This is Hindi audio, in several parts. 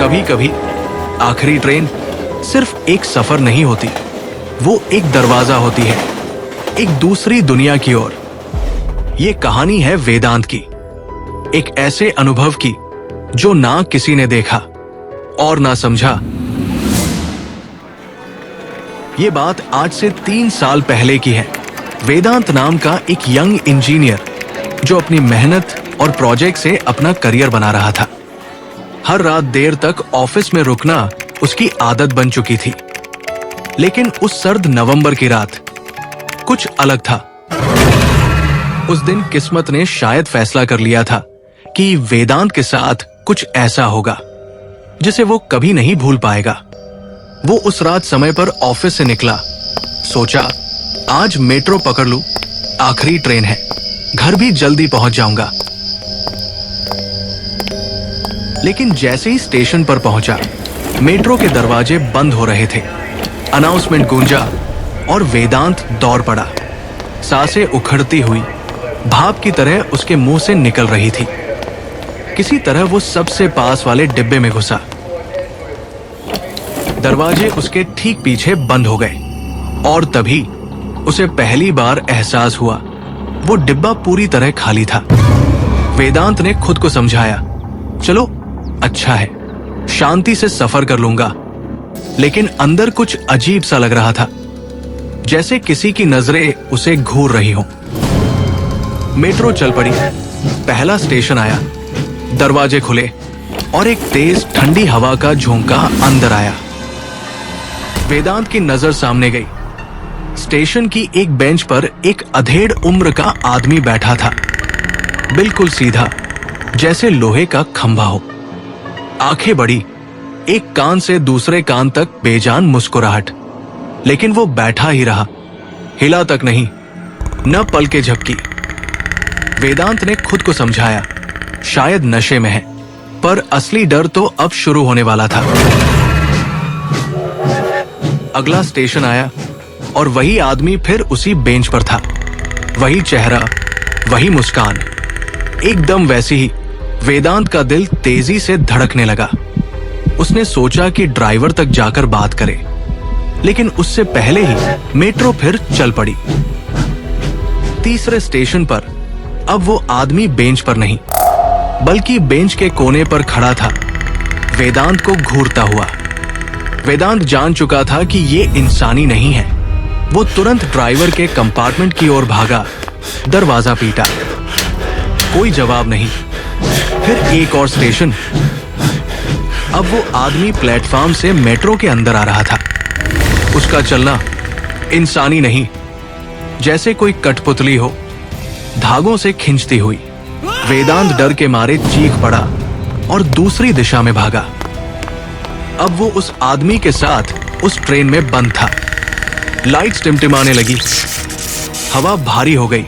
कभी कभी आखिरी ट्रेन सिर्फ एक सफर नहीं होती, वो एक दरवाजा होती है एक दूसरी दुनिया की ओर। ये कहानी है वेदांत की, एक ऐसे अनुभव की जो ना किसी ने देखा और ना समझा। ये बात आज से 3 साल पहले की है। वेदांत नाम का एक यंग इंजीनियर जो अपनी मेहनत और प्रोजेक्ट से अपना करियर बना रहा था। हर रात देर तक ऑफिस में रुकना उसकी आदत बन चुकी थी। लेकिन उस सर्द नवंबर की रात कुछ अलग था। उस दिन किस्मत ने शायद फैसला कर लिया था कि वेदांत के साथ कुछ ऐसा होगा जिसे वो कभी नहीं भूल पाएगा। वो उस रात समय पर ऑफिस से निकला, सोचा आज मेट्रो पकड़ लूं, आखिरी ट्रेन है, घर भी जल्दी पहुंच जाऊंगा। लेकिन जैसे ही स्टेशन पर पहुंचा, मेट्रो के दरवाजे बंद हो रहे थे। अनाउंसमेंट गूंजा और वेदांत दौड़ पड़ा। सांसें उखड़ती हुई भाप की तरह उसके मुंह से निकल रही थी। किसी तरह वो सबसे पास वाले डिब्बे में घुसा। दरवाजे उसके ठीक पीछे बंद हो गए और तभी उसे पहली बार एहसास हुआ वो डिब्बा पूरी तरह खाली था। वेदांत ने खुद को समझाया, चलो अच्छा है, शांति से सफर कर लूंगा। लेकिन अंदर कुछ अजीब सा लग रहा था, जैसे किसी की नजरें उसे घूर रही हों। मेट्रो चल पड़ी। पहला स्टेशन आया, दरवाजे खुले और एक तेज ठंडी हवा का झोंका अंदर आया। वेदांत की नजर सामने गई। स्टेशन की एक बेंच पर एक अधेड़ उम्र का आदमी बैठा था, बिल्कुल सीधा, जैसे लोहे का खंभा हो। आंखें बड़ी, एक कान से दूसरे कान तक बेजान मुस्कुराहट। लेकिन वो बैठा ही रहा, हिला तक नहीं, न पलके झपकी। वेदांत ने खुद को समझाया, शायद नशे में है, पर असली डर तो अब शुरू होने वाला था। अगला स्टेशन आया और वही आदमी फिर उसी बेंच पर था। वही चेहरा, वही मुस्कान, एकदम वैसी ही। वेदांत का दिल तेजी से धड़कने लगा। उसने सोचा कि ड्राइवर तक जाकर बात करे, लेकिन उससे पहले ही मेट्रो फिर चल पड़ी। तीसरे स्टेशन पर अब वो आदमी बेंच पर नहीं, बल्कि बेंच के कोने पर खड़ा था, वेदांत को घूरता हुआ। वेदांत जान चुका था कि ये इंसानी नहीं है। वो तुरंत ड्राइवर के कंपार्टमेंट की ओर भागा, दरवाजा पीटा। कोई जवाब नहीं। फिर एक और स्टेशन। अब वो आदमी प्लेटफॉर्म से मेट्रो के अंदर आ रहा था। उसका चलना इंसानी नहीं, जैसे कोई कठपुतली हो, धागों से खींचती हुई। वेदांत डर के मारे चीख पड़ा और दूसरी दिशा में भागा। अब वो उस आदमी के साथ उस ट्रेन में बंद था। लाइट्स टिमटिमाने लगी, हवा भारी हो गई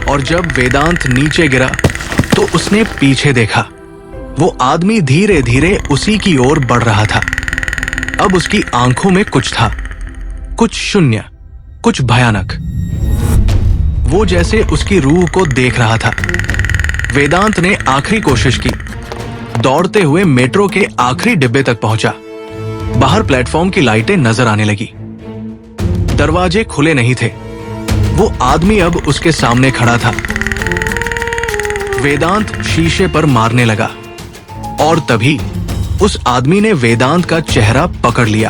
और जब वेदांत नीचे गिरा तो उसने पीछे देखा। वो आदमी धीरे धीरे उसी की ओर बढ़ रहा था। अब उसकी आंखों में कुछ था, कुछ शून्य, कुछ भयानक। वो जैसे उसकी रूह को देख रहा था। वेदांत ने आखिरी कोशिश की, दौड़ते हुए मेट्रो के आखिरी डिब्बे तक पहुंचा। बाहर प्लेटफॉर्म की लाइटें नजर आने लगी। दरवाजे खुले नहीं थे। वो आदमी अब उसके सामने खड़ा था। वेदांत शीशे पर मारने लगा और तभी उस आदमी ने वेदांत का चेहरा पकड़ लिया।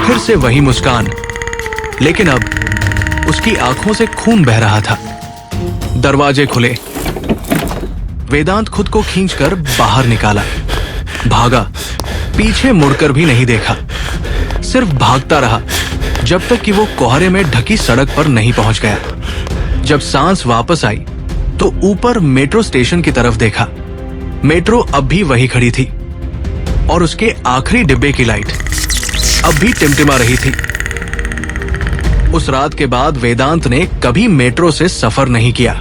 फिर से वही मुस्कान, लेकिन अब उसकी आंखों से खून बह रहा था। दरवाजे खुले। वेदांत खुद को खींचकर बाहर निकाला, भागा, पीछे मुड़कर भी नहीं देखा। सिर्फ भागता रहा जब तक कि वो कोहरे में ढकी सड़क पर नहीं पहुंच गया। जब सांस वापस आई तो ऊपर मेट्रो स्टेशन की तरफ देखा। मेट्रो अब भी वही खड़ी थी और उसके आखिरी डिब्बे की लाइट अब भी टिमटिमा रही थी। उस रात के बाद वेदांत ने कभी मेट्रो से सफर नहीं किया।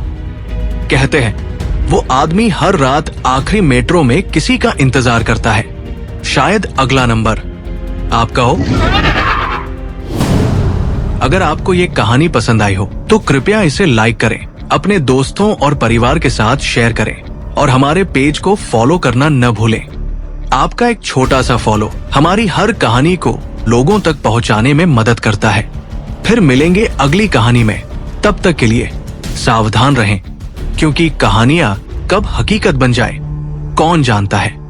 कहते हैं वो आदमी हर रात आखिरी मेट्रो में किसी का इंतजार करता है, शायद अगला नंबर आपका हो। अगर आपको ये कहानी पसंद आई हो तो कृपया इसे लाइक करें, अपने दोस्तों और परिवार के साथ शेयर करें और हमारे पेज को फॉलो करना न भूलें। आपका एक छोटा सा फॉलो हमारी हर कहानी को लोगों तक पहुंचाने में मदद करता है। फिर मिलेंगे अगली कहानी में। तब तक के लिए सावधान रहें, क्योंकि कहानियां कब हकीकत बन जाए कौन जानता है।